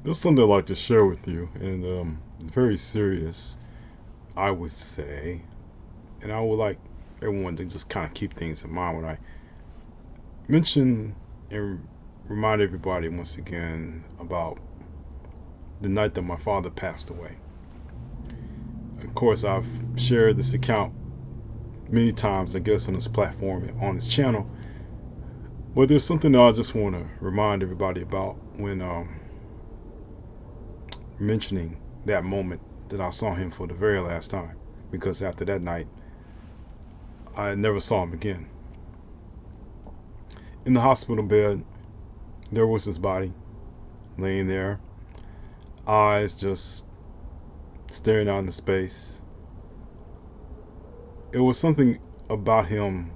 There's something I'd like to share with you, and very serious, I would say. And I would like everyone to just kind of keep things in mind when I mention and remind everybody once again about the night that my father passed away. Of course, I've shared this account many times, I guess, on this platform, on this channel. But there's something that I just want to remind everybody about when mentioning that moment that I saw him for the very last time. Because after that night, I never saw him again. In the hospital bed, there was his body laying there, eyes just staring out into space. It was something about him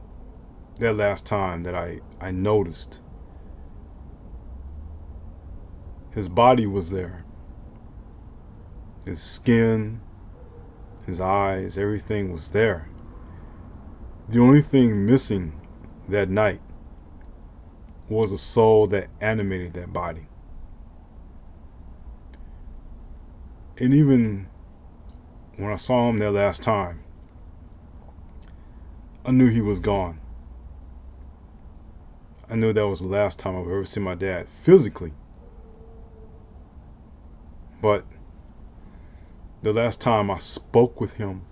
that last time that I noticed. His body was there, his skin, his eyes, everything was there. The only thing missing that night was a soul that animated that body. And even when I saw him that last time, I knew he was gone. I knew that was the last time I've ever seen my dad physically. But the last time I spoke with him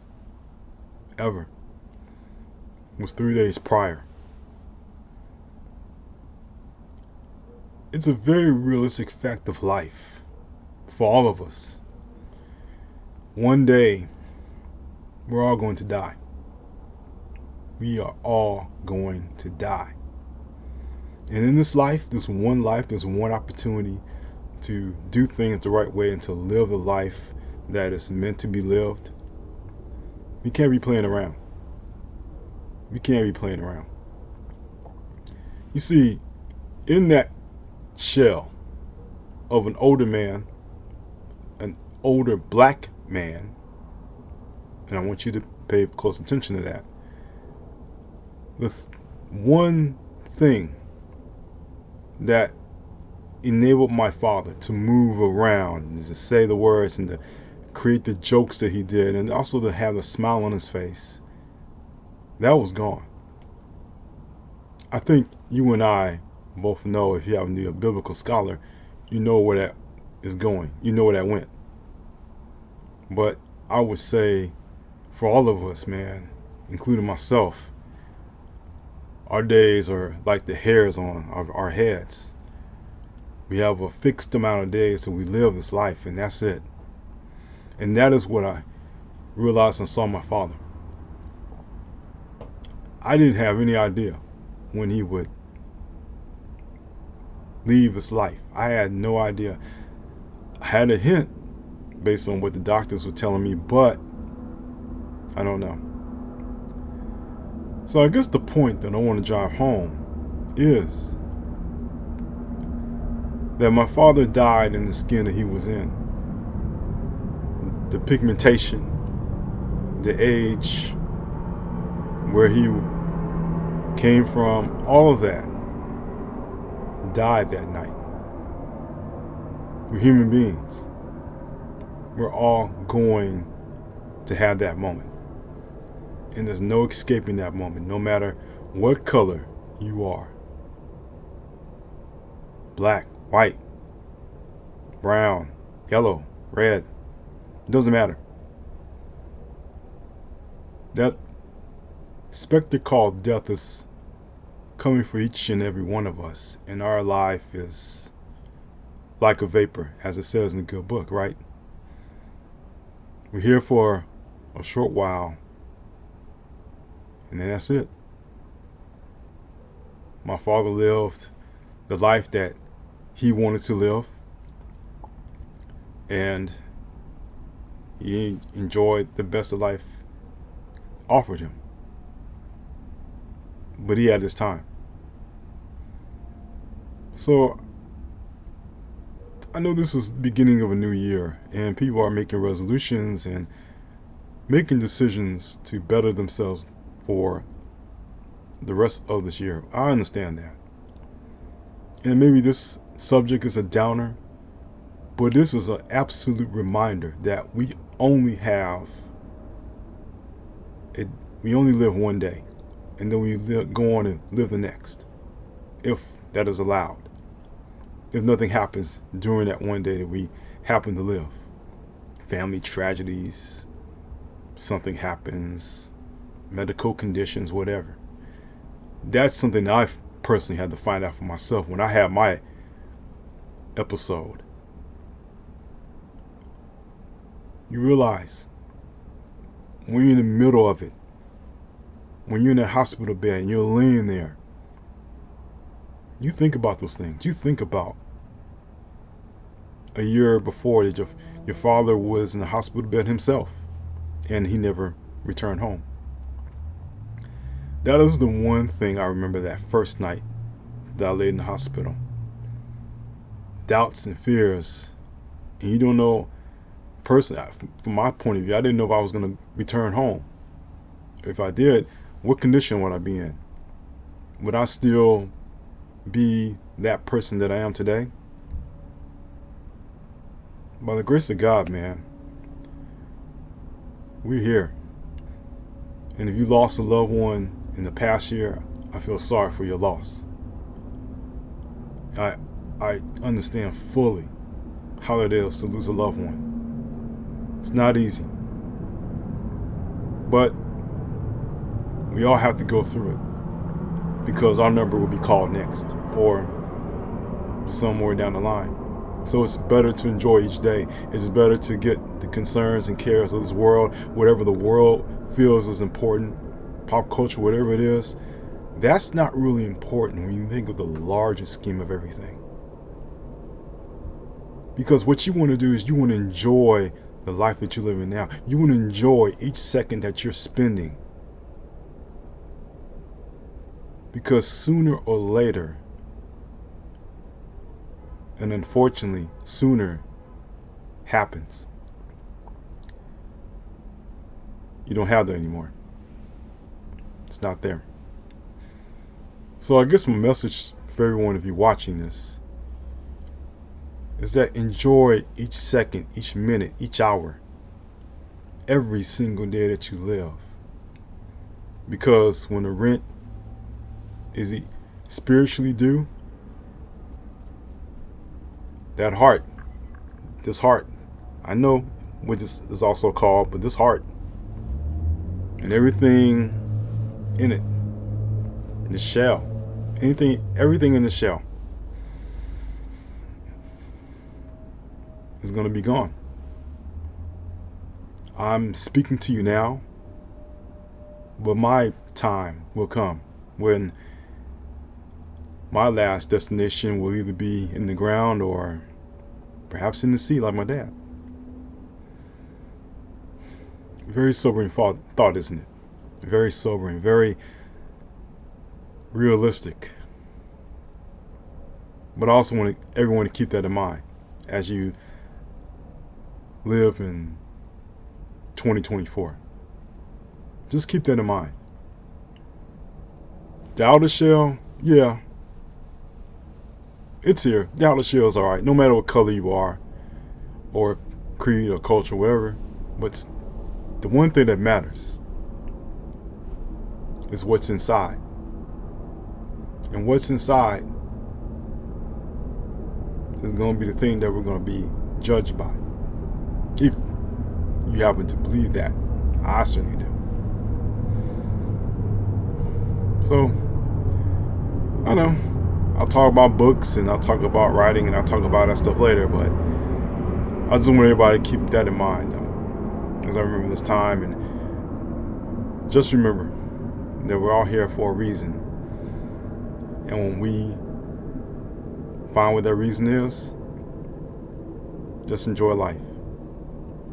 ever was 3 days prior. It's a very realistic fact of life for all of us. One day, we're all going to die. We are all going to die. And in this life, there's one opportunity to do things the right way and to live the life that is meant to be lived. We can't be playing around. We can't be playing around. You see, in that shell of an older man, an older black man, and I want you to pay close attention to that. The one thing that enabled my father to move around and to say the words and to create the jokes that he did and also to have a smile on his face, that was gone. I think you and I both know, if you happen to be a biblical scholar, you know where that is going. You know where that went. But I would say for all of us, man, including myself, our days are like the hairs on our heads. We have a fixed amount of days that we live this life, and that's it. And that is what I realized and saw my father. I didn't have any idea when he would leave his life. I had no idea. I had a hint based on what the doctors were telling me, but I don't know. So I guess the point that I want to drive home is that my father died in the skin that he was in. The pigmentation, the age, where he came from, all of that died that night. We're human beings. We're all going to have that moment. And there's no escaping that moment, no matter what color you are. Black, white, brown, yellow, red. It doesn't matter. That specter called death is coming for each and every one of us. And our life is like a vapor, as it says in the good book, right? We're here for a short while, and then that's it. My father lived the life that he wanted to live, and he enjoyed the best of life offered him. But he had his time. So I know this is the beginning of a new year, and people are making resolutions and making decisions to better themselves for the rest of this year. I understand that. And maybe this subject is a downer, But this is an absolute reminder that we only have it. We only live one day, and then we go on and live the next, if that is allowed. If nothing happens during that one day that we happen to live, family tragedies, something happens, medical conditions, whatever. That's something that I've personally had to find out for myself when I had my episode. You realize when you're in the middle of it, when you're in that hospital bed and you're laying there, you think about those things. You think about a year before that your father was in the hospital bed himself and he never returned home. That is the one thing I remember that first night that I laid in the hospital. Doubts and fears. And you don't know, personally, from my point of view, I didn't know if I was going to return home. If I did, what condition would I be in? Would I still be that person that I am today? By the grace of God, man, we're here. And if you lost a loved one in the past year, I feel sorry for your loss. I understand fully how it is to lose a loved one. It's not easy. But we all have to go through it, because our number will be called next, or somewhere down the line. So it's better to enjoy each day. It's better to get the concerns and cares of this world, whatever the world feels is important, pop culture, whatever it is, that's not really important when you think of the larger scheme of everything. Because what you want to do is you want to enjoy the life that you're living now. You want to enjoy each second that you're spending. Because sooner or later, and unfortunately sooner happens, you don't have that anymore. It's not there. So I guess my message for everyone of you watching this is that enjoy each second, each minute, each hour, every single day that you live. Because when the rent is spiritually due, that heart, this heart, I know what this is also called, but this heart and everything in it, in the shell, everything in the shell is going to be gone. I'm speaking to you now, but my time will come when my last destination will either be in the ground or perhaps in the sea, like my dad. Very sobering thought, isn't it? Very sobering, very realistic. But I also want everyone to keep that in mind as you live in 2024. Just keep that in mind. The outer shell, yeah, it's here. The outer shell is alright, no matter what color you are, or creed or culture, whatever. But the one thing that matters is what's inside. And what's inside is going to be the thing that we're going to be judged by. If you happen to believe that. I certainly do. So, I know I'll talk about books and I'll talk about writing and I'll talk about that stuff later, but I just want everybody to keep that in mind, though, as I remember this time. And just remember that we're all here for a reason. And when we find what that reason is, just enjoy life.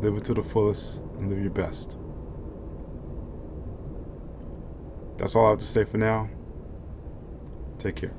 Live it to the fullest and live your best. That's all I have to say for now. Take care.